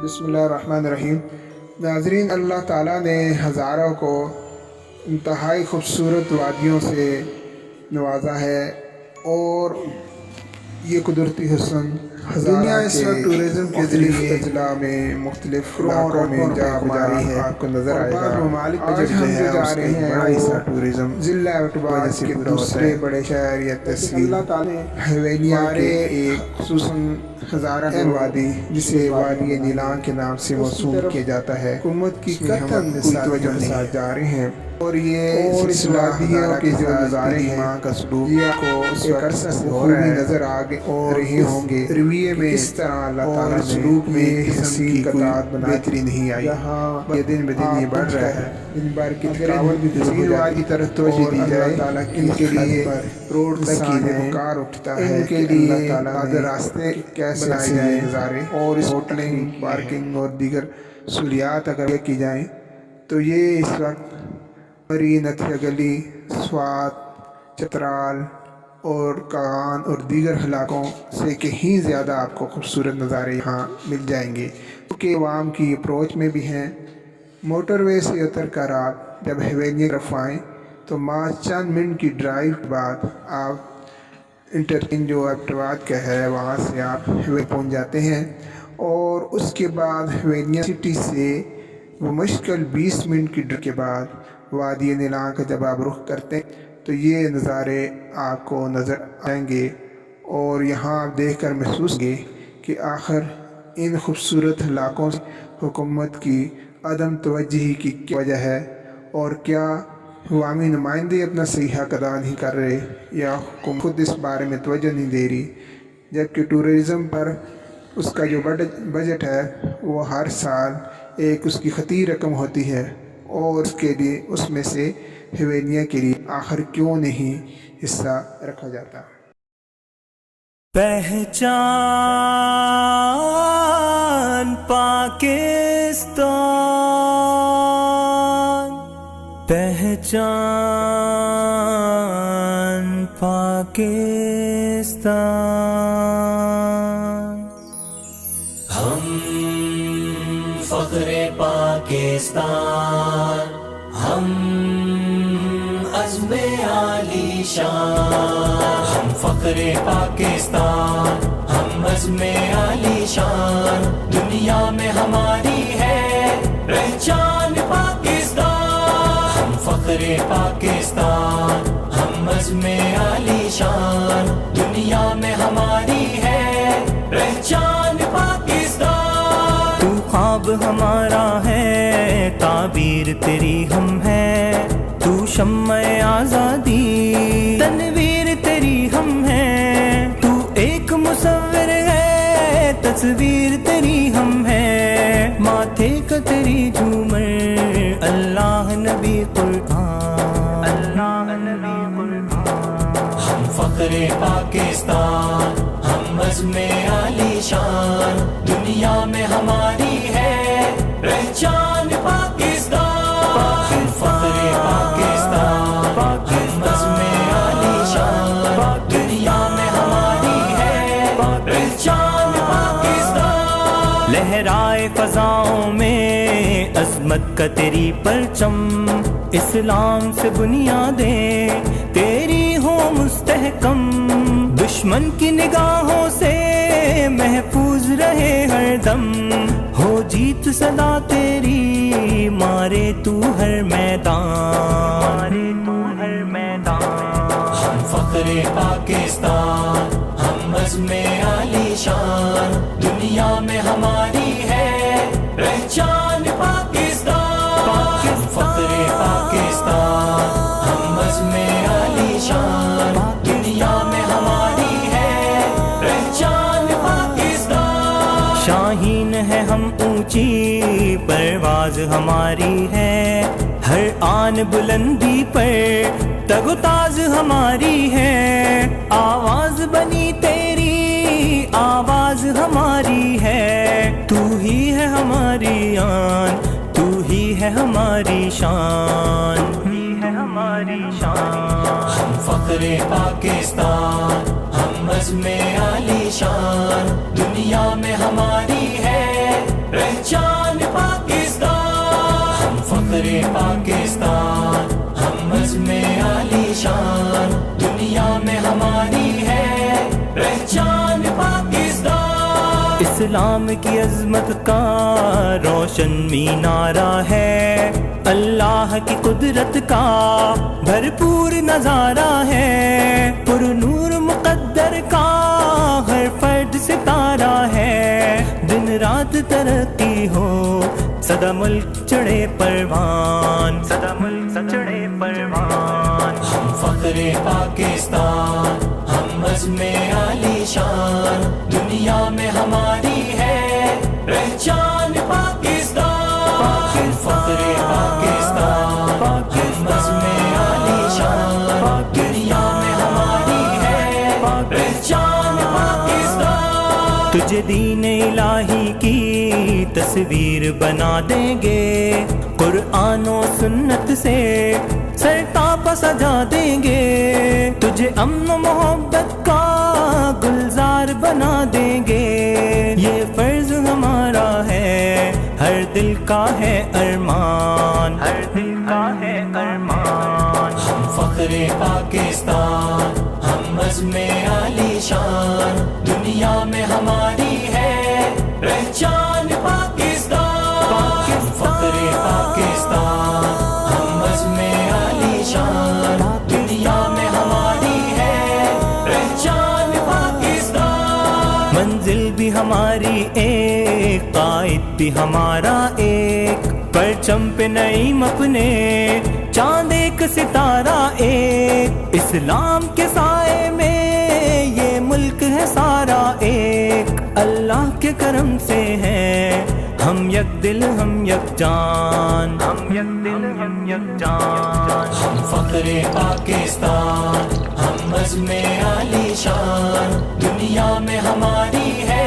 بسم اللہ الرحمن الرحیم۔ ناظرین، اللہ تعالیٰ نے ہزاروں کو انتہائی خوبصورت وادیوں سے نوازا ہے اور یہ قدرتی حسن دنیا اس وقت ٹورزم کے ذریعے اضلاع میں مختلف علاقوں میں جا جاری ہے۔ آپ کو نظر آئے گا ممالک آج ہم جو جا رہے ہیں بڑا حصہ ٹورزم ضلع ایبٹ کے دوسرے بڑے شہر یا تحصیل اللہ تعالیٰ نے حویلیاں کے ایک خصوصاً ہزارہ وادی جسے وادی نیلان کے نام سے موسوم کیا جاتا ہے حکومت کی توجہ کے ساتھ جا رہے ہیں اور یہ وادیوں کے جو نظارے ہیں کا سلوک کو ایک عرصہ سے خوبی نظر آ رہے ہوں گے۔ رویے میں اس طرح اللہ تعالیٰ سلوک میں حسین قطعات بہتری نہیں آئی، یہ دن بدن یہ بڑھ رہا ہے۔ ان بار کی تھکاوٹ بھی تزید وادی طرف توجہ دی جائے، ان کے لیے روڈ تک کی وقار اٹھتا ہے، ان کے لیے اللہ تعالیٰ نے راستے کیسے بنائے جائیں نظارے اور اس ہوٹلنگ، پارکنگ اور دیگر سہولیات اگر کی جائیں تو یہ اس وقت مری، نتھیا گلی، سوات، چترال اور کاغان اور دیگر علاقوں سے کہیں زیادہ آپ کو خوبصورت نظارے یہاں مل جائیں گے، کیونکہ عوام کی اپروچ میں بھی ہیں۔ موٹر وے سے اتر کر آپ جب حویلیاں طرف آئیں تو چند منٹ کی ڈرائیو کے بعد آپ انٹرچینج جو ایبٹ کا ہے وہاں سے آپ حویلی پہنچ جاتے ہیں اور اس کے بعد حویلیاں سٹی سے وہ مشکل 20 منٹ کی ڈرائیو کے بعد وادی نیلان کا جب آپ رخ کرتے ہیں تو یہ نظارے آپ کو نظر آئیں گے اور یہاں آپ دیکھ کر محسوس گے کہ آخر ان خوبصورت علاقوں سے حکومت کی عدم توجہی کی کیا وجہ ہے اور کیا عوامی نمائندے اپنا صحیح حق ادا نہیں کر رہے یا حکومت خود اس بارے میں توجہ نہیں دے رہی، جبکہ ٹورزم پر اس کا جو بجٹ ہے وہ ہر سال ایک اس کی خطیر رقم ہوتی ہے اور اس کے لیے اس میں سے حویلیاں کے لیے آخر کیوں نہیں حصہ رکھا جاتا۔ پہچان پاکستان، پہچان پاکستان، ہم فخر پاکستان، ہم عزم عالی شان، ہم فخر پاکستان، ہم عزم عالی شان، دنیا میں ہماری ہے پہچان پاکستان، ہم فخر پاکستان، ہم عزم عالی شان، دنیا میں ہماری ہے پہچان پاکستان، تو خواب ہمارا ہے، تعبیر تیری ہم ہے، تو شمع آزادی، تنویر تیری ہم ہے، تو ایک مصور ہے، تصویر تیری ہم ہے، ماتھے کا تیری جھومر، اللہ نبی قرآن، اللہ نبی قرآن، ہم فخر پاکستان، ہم عزم عالی شان، دنیا میں ہماری ہے پہچان پاکستان، ہم فخر پاکستان، ہم عزم عالی شان، دنیا میں ہماری ہے پہچان پاکستان، لہرائے فضاؤں میں عظمت کا تیری پرچم، اسلام سے بنیادیں تیری ہو مستحکم، دشمن کی نگاہوں سے محفوظ رہے ہر دم، ہو جیت صدا تیری، مارے تو ہر میدان، ہر میدان، ہم فخر پاکستان، ہم عزم عالی شان، دنیا میں ہماری ہے پہچان پاکستان، ہم فخر پاکستان، ہم عزم عالی شان، دنیا میں ہماری ہے پہچان پاکستان، شاہین ہے ہم اونچی پرواز ہماری ہے، ہر آن بلندی پر تگ و تاز ہماری ہے، آواز بنی تیری آواز ہماری ہے، تو ہی ہے ہماری آن، تو ہی ہے ہماری شان، تو ہی ہے ہماری شان، ہم فخر پاکستان، ہم عزم عالی شان، دنیا میں ہماری ہے اسلام کی عظمت کا روشن مینارہ ہے، اللہ کی قدرت کا بھرپور نظارہ ہے، پر نور مقدر کا ہر فرد ستارہ ہے، دن رات ترقی ہو سدا ملک چڑھے پروان، سدا ملک چڑھے پروان، ہم فخر پاکستان، ہم عزم عالی شان، دنیا میں ہماری ہے پہچان پاکستان، ہم فخر پاکستان، ہم عزم عالی شان، دنیا میں ہماری ہے پہچان پاکستان، تجھے دین الہی کی تصویر بنا دیں گے، قرآن و سنت سے سر تاپ سجا دیں گے، تجھے امن و محبت کا گلزار بنا دیں گے، یہ فرض ہمارا ہے، ہر دل کا ہے ارمان، ہر دل کا ہے ارمان، ہم فخر پاکستان، ہم عزم عالی شان، دنیا میں ہماری ہے پہچان پاکستان، ہم فخر پاکستان، ہم عزم عالی شان، دنیا میں ہماری ہے پہچان پاکستان، منزل بھی ہماری ایک، قائد بھی ہمارا ایک، پرچم پہ نعیم اپنے، چاند ایک ستارہ ایک، اسلام کے سائے میں یہ ملک ہے سارا ایک، اللہ کے کرم سے ہے ہم یک دل ہم یک جان، ہم یک دل ہم یک جان، ہم فخر پاکستان، ہم عزم عالی شان، دنیا میں ہماری ہے